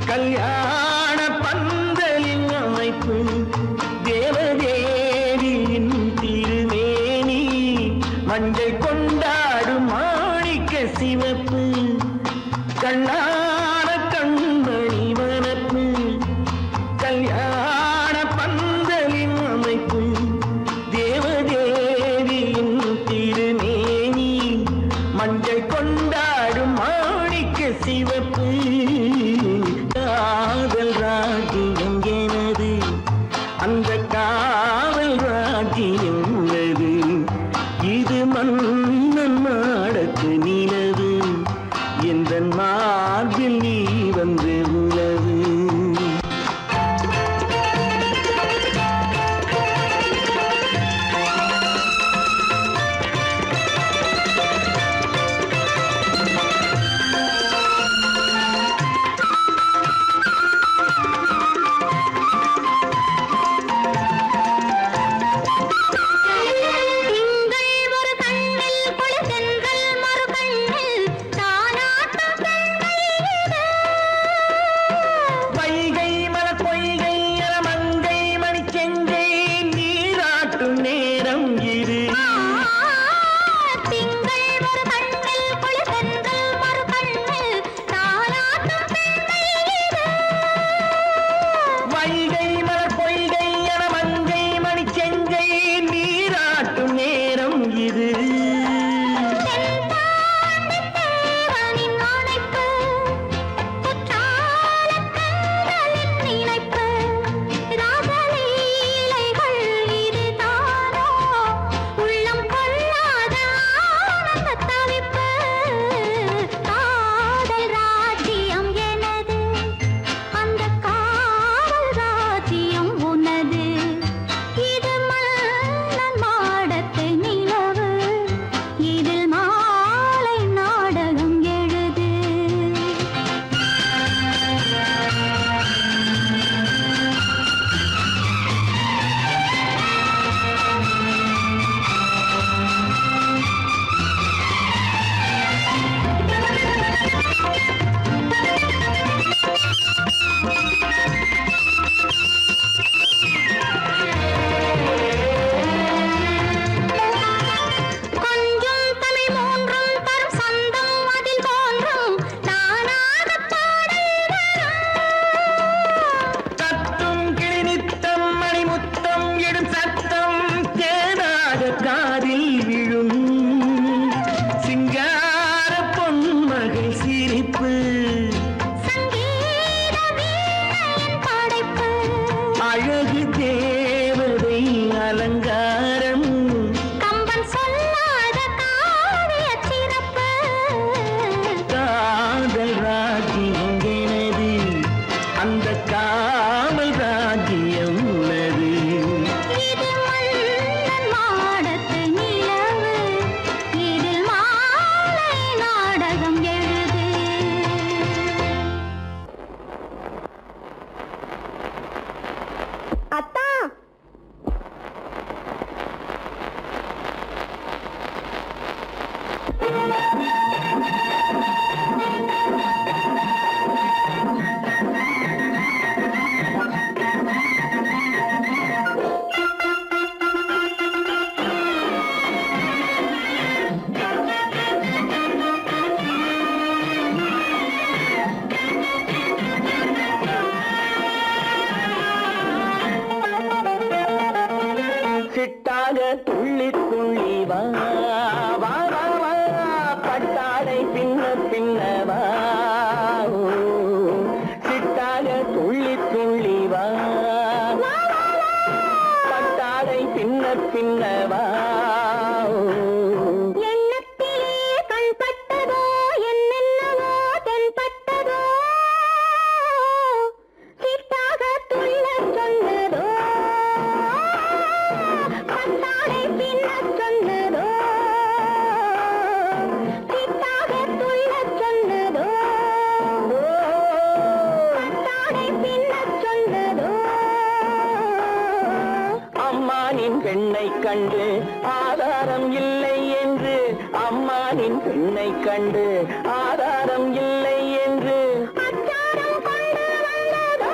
கல்யாண பந்தலின் அமைப்பு தேவதேவியின் திருமேனி மஞ்சள் கொண்டாடும் மாணிக்க சிவப்பு கண்ணான கண்மணி வனப்பு கல்யாண பந்தலின் அமைப்பு தேவதேவியின் திருமேனி மஞ்சள் கொண்டாடும் மாணிக்க சிவப்பு காதல் ராஜ்யம் எனது அந்த காவல் ராஜ்யம் உள்ளது இது மன்னன் மாடத்து நிலவு எந்த மார்பில் நீ வந்து உலவு பின்னவா எண்ணத்திலே கண்பட்டதோ என்னென்னவோ தென்பட்டதோ சிட்டாக துள்ளச் சொன்னதோ கண்ணாடை பின்னச் சொன்னதோ சிட்டாக துள்ளச் சொன்னதோ கண்ணாடை பின்னச் சொன்னதோ அம்மானின் பெண்ணை கண்டு ஆதாரம் இல்லை என்று அம்மானின் பெண்ணை கண்டு ஆதாரம் இல்லை என்று அச்சாரம் கொண்டு வந்ததோ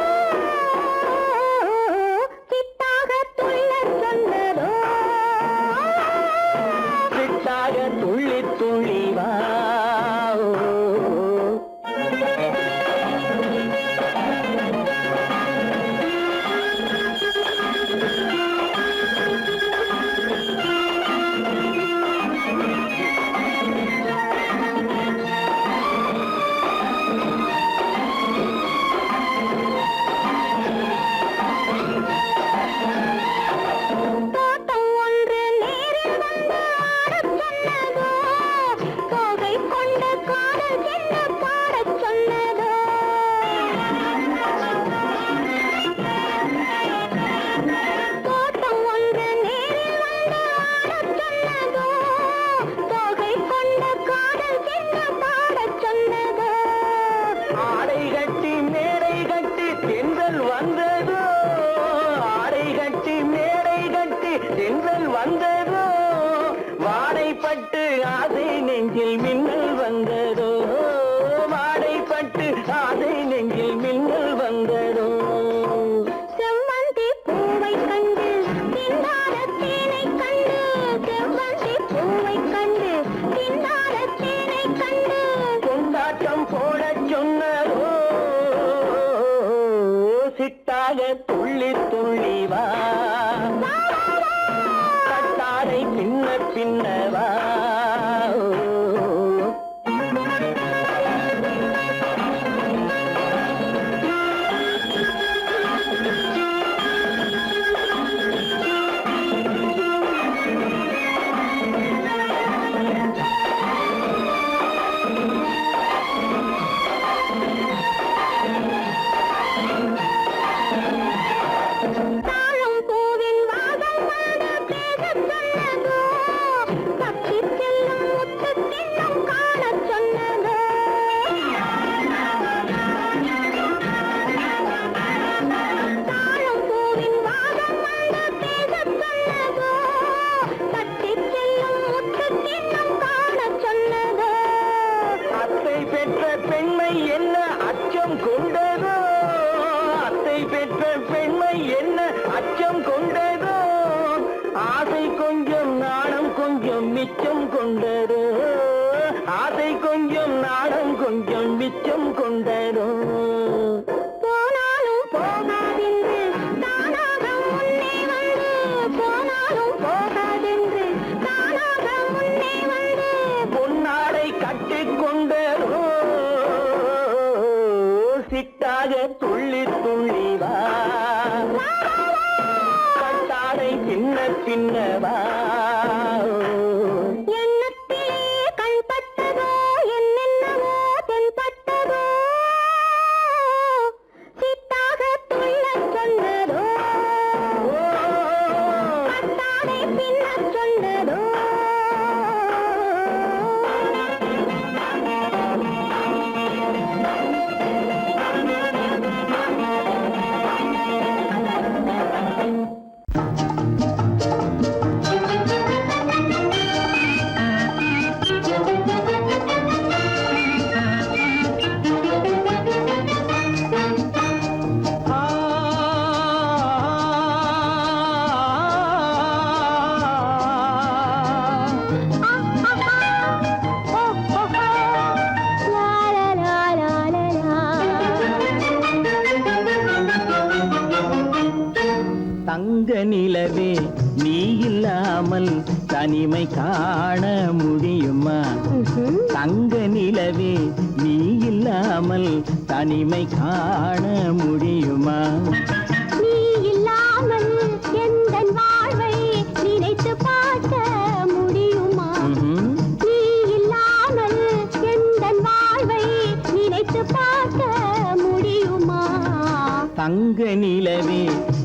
சிட்டாக துள்ளச் சொன்னதோ சிட்டாக துள்ளி துள்ளி வா தோட்டம் ஒன்று நேரில் வந்து ஆடச் சொன்னதோ தோகை கொண்ட காதல் என்ன பாடச் சொன்னதோ தோட்டம் ஒன்று நேரில் வந்து ஆடச் சொன்னதோ தோகை கொண்ட காதல் என்ன பாடச் சொன்னதோ ஆடை கட்டி மேடை கட்டி தென்றல் வந்ததோ ஆடை கட்டி மேடை கட்டி தென்றல் வந்ததோ வாடைப்பட்டு ஆசை நெஞ்சில் மின்னல் வந்ததோ வாடைப்பட்டு ஆசை நெஞ்சில் மின்னல் வந்ததோ செவ்வந்தி பூவை கண்டு திண்டாட தேனை கண்டு செவ்வந்தி பூவை கண்டு திண்டாட தேனை கண்டு கொண்டாட்டம் போடச் சொன்னதோ சிட்டாக துள்ளி துள்ளி வா கட்டாரை பின்ன பின்னவா தாழம் பூவின் வாசம் வந்து பேசச் சொன்னதோ பக்ஷி செல்லும் முத்து தின்னம் காணச் சொன்னதோ தாழம் பூவின் வாசம் வந்து பேசச் சொன்னதோ பக்ஷி செல்லும் முத்து தின்னம் காணச் சொன்னதோ அத்தை பெற்ற பெண்மை என்ன அச்சம் கொண்டதோ அத்தை பெற்ற பெண்மை என்ன அச்சம் கொண்டதோ ஆசை கொஞ்சம் நாணம் கொஞ்சம் மிச்சம் கொண்டதோ ஆசை கொஞ்சம் நாணம் கொஞ்சம் மிச்சம் கொண்டதோ போனாலும் போகாதென்று தானாக முன்னே வந்து போனாலும் போகாதென்று தானாக முன்னே வந்து பொன்னாடை கட்டிக் கொண்டதோ சிட்டாக துள்ளி துள்ளி வா கட்டாரை பின்ன பின்னவா எண்ணத்திலே கண்பட்டதோ என்னென்னவோ தென்பட்டதோ சிட்டாக துள்ளச் சொன்னதோ கட்டாடை பின்னச் சொன்னதோ தங்க நிலவே நீ இல்லாமல் தனிமை காண முடியுமா தங்க நிலவே நீ இல்லாமல் தனிமை காண முடியுமா நீ இல்லாமல் எந்தன் வாழ்வை நினைத்து தங்க நிலவே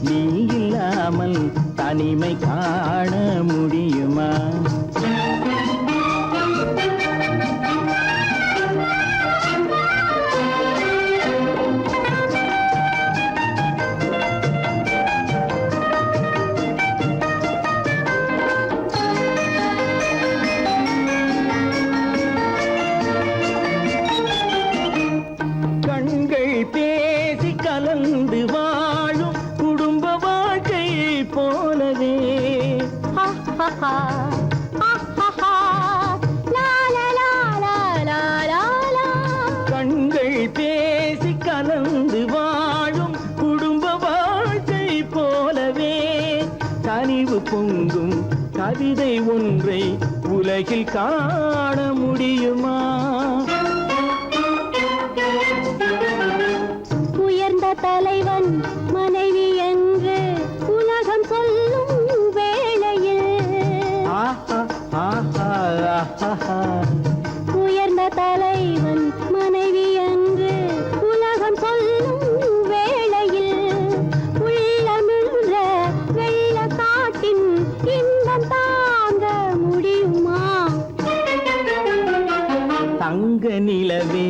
நீ இல்லாமல் தனிமை காண முடியுமா? கண்கள் பேசி கலந்து வாழும் குடும்ப வாழ்க்கை போலவே கண்கள் பேசி கலந்து வாழும் குடும்ப வாழ்க்கை போலவே கனிவு பொங்கும் கவிதை ஒன்றை உலகில் காண முடியுமா? உயர்ந்த தலைவன் மனைவி என்று உலகம் சொல்லும் வேளையில் உயர்ந்த தலைவன் மனைவி என்று உலகம் சொல்லும் வேளையில் உள்ளமிழ்ற வெள்ள காட்டின் இன்பம் தாங்க முடியுமா? தங்க நிலவே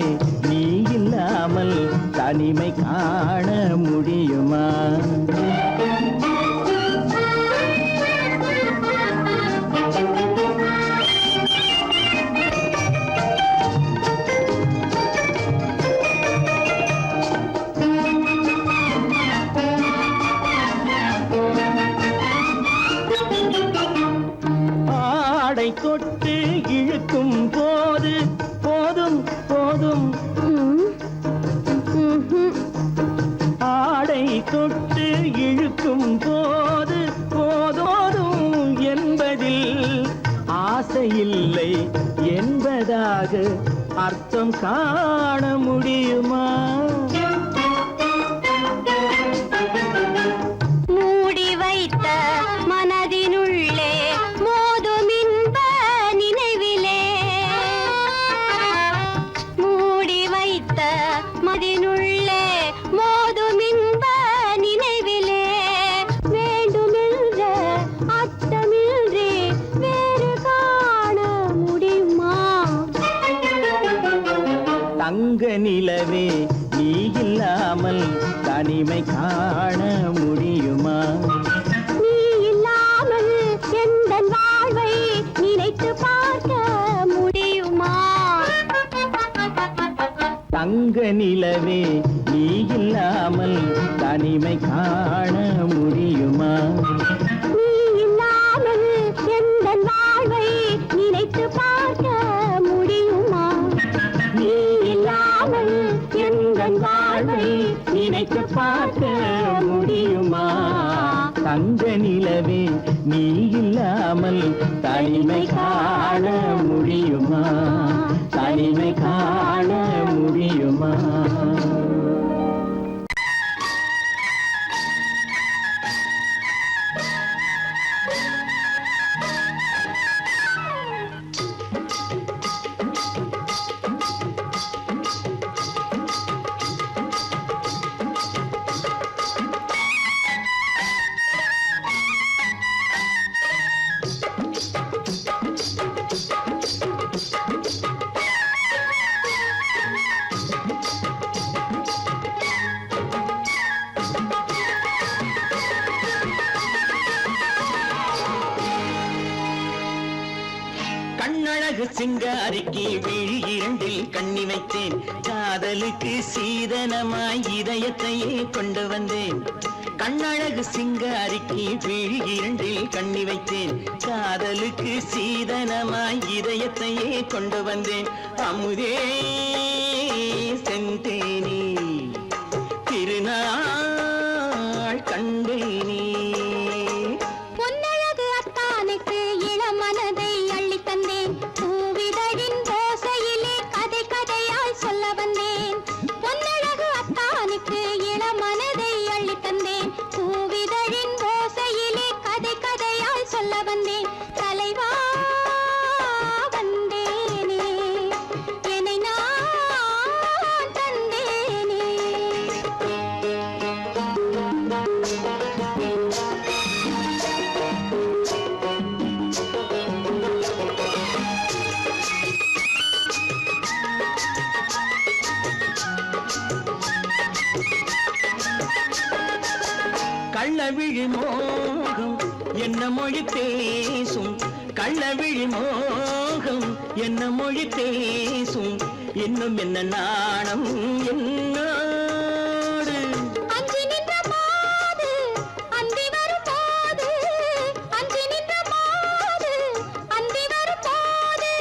நீ இல்லாமல் தனிமை காண முடியுமா? ஆடை தொட்டு இழுக்கும் போது போதும் போதும் ஆடை தொட்டு இழுக்கும் போது போதோதும் என்பதில் ஆசையில்லை என்பதாக அர்த்தம் காண முடியுமா? மூடி வைத்த மனதினுள்ளே மோதும் இன்ப நினைவிலே மூடி வைத்த மனதினுள்ளே மோதும் இன்ப நினைவிலே வேண்டுமென்ற அர்த்தமின்றி வேறு காண முடியுமா? தங்க நிலவே நீ இல்லாமல் தனிமை காண முடியுமா? நீ இல்லாமல் எந்தன் வாழ்வை நினைத்து பார்க்க முடியுமா? தங்க நிலவே நீ இல்லாமல் தனிமை காண முடியுமா? நீ இல்லாமல் எந்தன் வாழ்வை நினைத்து பார்க்க முடியுமா? நீ இல்லாமல் எந்தன் வாழ்வை நினைத்து பார்க்க முடியுமா? தங்க நிலவே நீ இல்லாமல் தனிமை காண முடியுமா? தனிமை காண முடியுமா? கண்ணழகு சிங்காரிக்கு விழி இரண்டில் கண்ணி வைத்தேன் காதலுக்கு சீதனமாய் இதயத்தையே கொண்டு வந்தேன் கண்ணழகு சிங்காரிக்கு விழி இரண்டில் கண்ணி வைத்தேன் காதலுக்கு சீதனமாய் இதயத்தையே கொண்டு வந்தேன் அமுதே செந்தேனே திருநாள் கண்டேனே பொன்னழகு அத்தானுக்கு இளமனதை அள்ளி தந்தேன் பூவிதழின் ஓசையிலே கதை கதையாய் சொல்ல வந்தேன் பொன்னழகு அத்தானுக்கு இளமனதை அள்ளி தந்தேன் பூவிதழின் ஓசையிலே கதை கதையாய் சொல்ல வந்தேன் தலைவா வந்தேனே என்னை நான் கள்ளவிழி மோகம் என்ன மொழி பேசும், கள்ளவிழி மோகம் என்ன மொழி பேசும், இன்னும் என்ன நாணம் என்னோடு. அஞ்சி நின்ற மாது அந்தி வரும் போது, அஞ்சி நின்ற மாது அந்தி வரும் போது,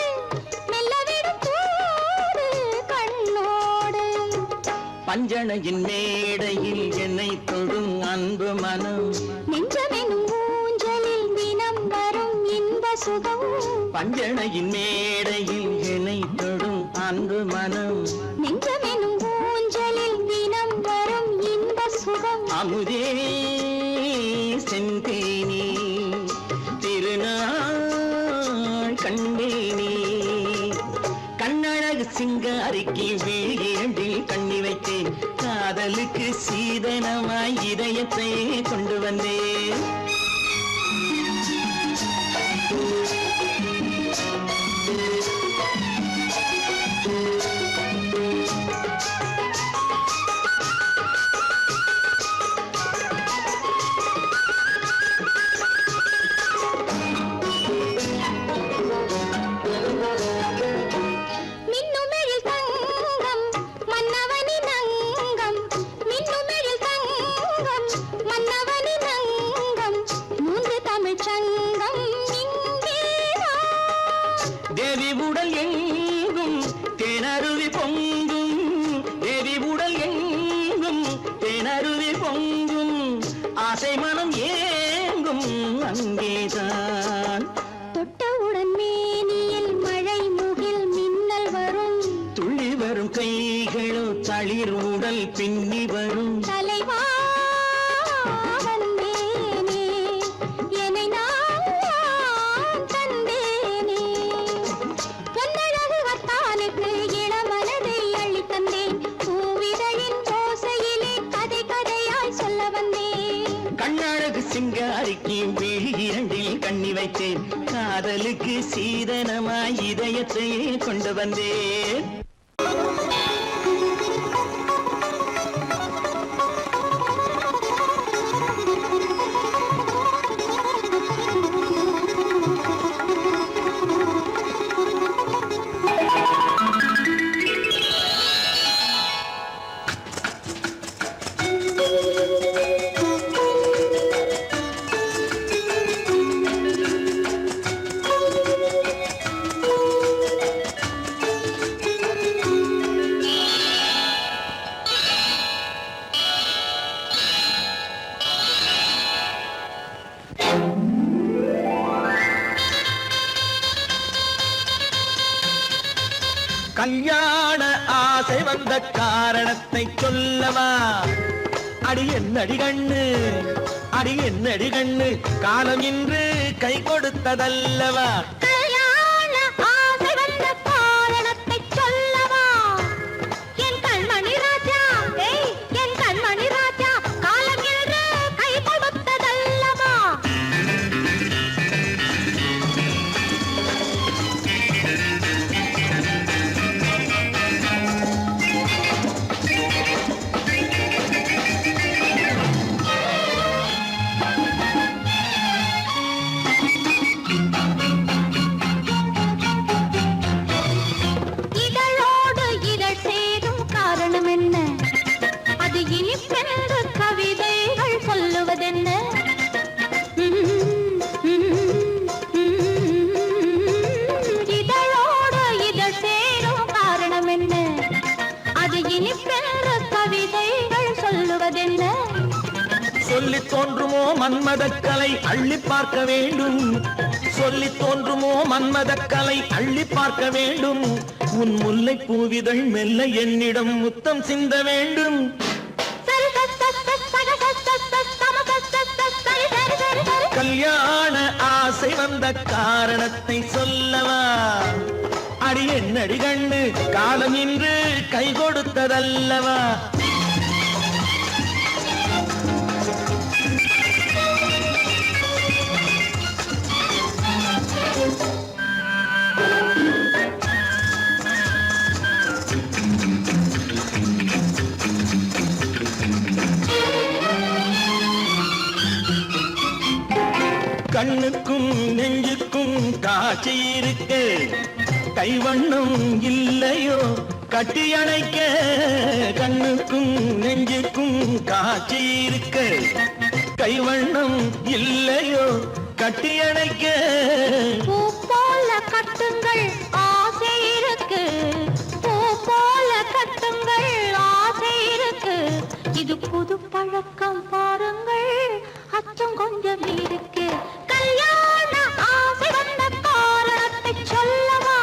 மெல்ல விடும் போது கண்ணோடு. பஞ்சணையின் மேடையில் என்னை தொடும் அன்பு மனம், நெஞ்சமெனும் ஊஞ்சலில் தினம் வரும் இன்ப சுகம். பஞ்சணையின் மேடையில் என்னை தொடும் அன்பு மனம், நெஞ்சமெனும் ஊஞ்சலில் தினம் வரும் இன்ப சுகம். அமுதே செந்தேனே திருநாள் கண்டேனே, கண்ணழகு சிங்காரிக்கு வீழில் கண்ணி வைத்தேன், காதலுக்கு சீதனமாய் இதயத்தை கொண்டு வந்தேன். மின்னுமெழில் தங்கம் மன்னவனின் அங்கம், மின்னுமெழில் தங்கம் மன்னவனின் அங்கம், மூன்று தமிழ்ச் சங்கம் இங்கேதான். தேவி உடல் எங்கும் தேனருவி பொங்கும், தேவி உடல் எங்கும் தேனருவி பொங்கும், ஆசை மனம் ஏங்கும் அங்கேதான். தொட்டவுடன் மேனியில் மழை முகில் மின்னல் வரும், துள்ளி வரும் கைகளோ தளிர் உடல் பின்னி வரும். தலைவா வந்தேனே, என்னை நான் தந்தேனே. பொன்னழகு வத்தானுக்கு இளமனதை அள்ளித் தந்தேன், பூவிதழின் ஓசையிலே கதை கதையாய் சொல்ல வந்தேன். கண்ணழகு சிங்காரிக்கு விழி இரண்டில் கண்ணி வைத்தேன், காதலுக்கு சீதனமாய் இதயத்தை கொண்டு வந்தேன். கல்யாண ஆசை வந்த காரணத்தை சொல்லவா, அடி என்னடி கண்ணு, அடி என்னடி கண்ணு, காலம் இன்று கை கொடுத்ததல்லவா. கல்யாண ஆசை வந்த காரணத்தை சொல்லவா, என் கண்மணி ராஜா, என் கண்மணி ராஜா, காலம் என்று கை கொடுத்ததல்லவா. இதழோடு இதழ் சேரும் காரணம் என்ன, அது இனிப்பென்று கவிதைகள் சொல்லுவதென்ன. இதழோடு இதழ் சேரும் காரணம் என்ன, அது இனிப்பென்று கவிதைகள் சொல்லுவதென்ன. சொல்லி தோன்றுமோ மன்மதக்கலை அள்ளி பார்க்க வேண்டும், சொல்லி தோன்றுமோ மன்மதக்கலை அள்ளி பார்க்க வேண்டும், உன் முல்லை பூவிதழ் மெல்ல என்னிடம் முத்தம் சிந்த வேண்டும். கல்யாண ஆசை வந்த காரணத்தை சொல்லவா, அடி என்னடி கண்ணு, காலம் இன்று கை கொடுத்ததல்லவா. கண்ணுக்கும் நெஞ்சுக்கும் காட்சி இருக்கு கைவண்ணம் இல்லையோ கட்டி அணைக்க கண்ணுக்கும் நெஞ்சுக்கும் காட்சி இருக்கு கைவண்ணம் இல்லையோ கட்டி அணைக்க பூ போல கட்டுங்கள் ஆசை இருக்கு பூ போல கட்டுங்கள் ஆசை இருக்கு இது புது பழக்கம் பாருங்கள் அச்சம் கொஞ்சம் இருக்கு கல்யாண ஆசை வந்த காரணத்தை சொல்லவா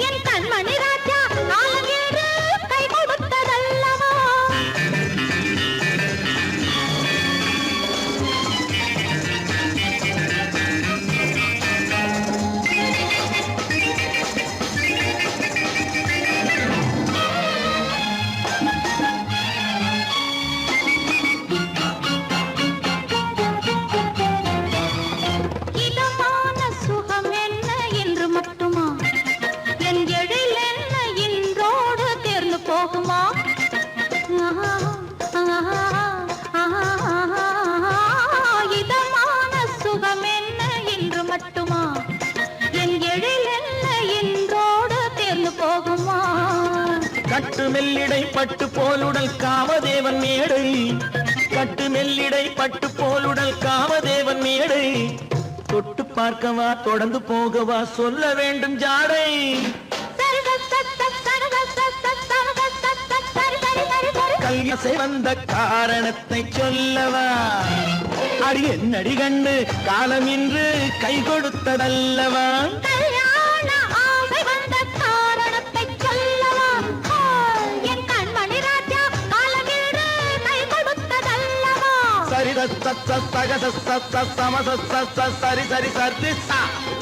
என் கண்மணி ராஜா நாளேறு கை கொடுத்ததல்லவா இதமான சுகம் என்ன என்று மட்டுமா என் எழில் என்ன இன்றோடு தேர்ந்து போகுமா இதமான சுகம் என்ன என்று மட்டுமா என் எழில் என்ன இன்றோடு தேர்ந்து போகுமா கட்டு மெல்லிடை பட்டு போலுடல் காமதேவன் மேடை கட்டு மெல்லிடை பட்டு போலுடல் காமதேவன் மேடை தொட்டு பார்க்கவா தொடர்ந்து போகவா சொல்ல வேண்டும் ஜாடை கல்யாசை வந்த காரணத்தை சொல்லவா அடி என்னடி கண்டு காலம் இன்று கை கொடுத்ததல்லவா கல்யாண ஆசை வந்த காரணத்தை சொல்லவா என் கண்மணி ராஜா காலமேடு கை கொடுத்ததல்லவா சரி சரி சரி சரி சரி